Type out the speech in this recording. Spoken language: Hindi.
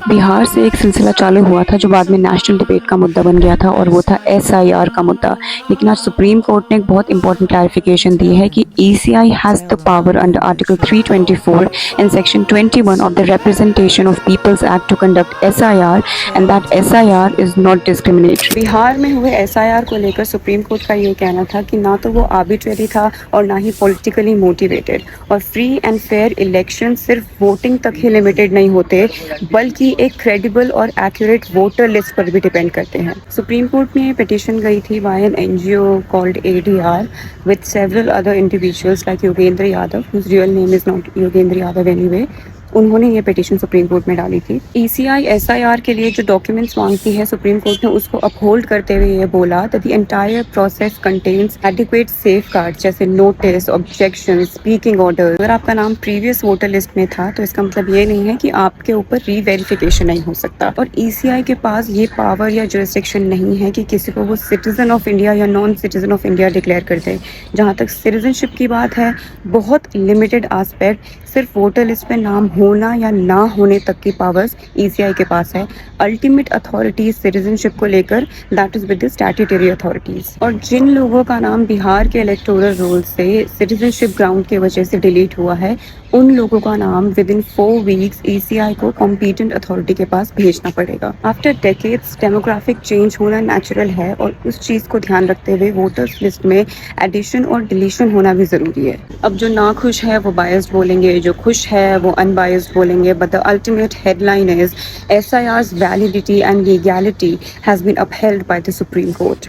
बिहार से एक सिलसिला चालू हुआ था जो बाद में नेशनल डिबेट का मुद्दा बन गया था और वो था एसआईआर का मुद्दा। लेकिन आज सुप्रीम कोर्ट ने एक बहुत इंपॉर्टेंट क्लैरिफिकेशन दी है कि ECI has the power under article 324 and section 21 of the representation of peoples act to conduct SIR and that SIR is not discriminatory. Bihar में हुए एसआईआर को लेकर सुप्रीम कोर्ट का ये कहना था कि ना तो वो आर्बिट्रेरी था और ना ही पॉलिटिकली मोटिवेटेड, और फ्री एंड फेयर इलेक्शन सिर्फ वोटिंग तक ही लिमिटेड नहीं होते बल्कि एक क्रेडिबल और एक्यूरेट वोटर लिस्ट पर भी डिपेंड करते हैं। सुप्रीम कोर्ट में पिटीशन गई थी by an NGO called ADR with several other individuals like Yogendra Yadav, whose real name is not Yogendra Yadav anyway. उन्होंने ये पिटीशन सुप्रीम कोर्ट में डाली थी। ईसीआई एसआईआर के लिए जो डॉक्यूमेंट्स मांगती है सुप्रीम कोर्ट ने उसको अपहोल्ड करते हुए ये बोला that the entire process contains adequate safeguard जैसे नोटिस, ऑब्जेक्शन, स्पीकिंग ऑर्डर। अगर आपका नाम प्रीवियस वोटर लिस्ट में था तो इसका मतलब ये नहीं है कि आपके ऊपर रीवेरिफिकेशन नहीं हो सकता, और ईसीआई के पास ये पावर या जुरिस्डिक्शन नहीं है कि किसी को वो सिटीजन ऑफ इंडिया या non citizen of India declare कर दे। जहाँ तक सिटीजनशिप की बात है, बहुत लिमिटेड एस्पेक्ट, सिर्फ वोटर लिस्ट में नाम होना या ना होने तक की पावर्स ईसीआई के पास है। अल्टीमेट अथॉरिटी सिटीजनशिप को लेकर that is with the statutory authorities. और जिन लोगों का नाम बिहार के इलेक्टोरल रोल से सिटीजनशिप ग्राउंड की वजह से डिलीट हुआ है, उन लोगों का नाम विद इन 4 वीक्स ईसीआई को कॉम्पिटेंट अथॉरिटी के पास भेजना पड़ेगा। आफ्टर डेकेड्स डेमोग्राफिक चेंज होना नेचुरल है, और उस चीज को ध्यान रखते हुए वोटर्स लिस्ट में एडिशन और डिलीशन होना भी जरूरी है। अब जो ना खुश है वो बायस्ड बोलेंगे, जो खुश है वो अनबायस्ड बोलेंगे, but the ultimate headline is SIR's validity and legality has been upheld by the Supreme Court.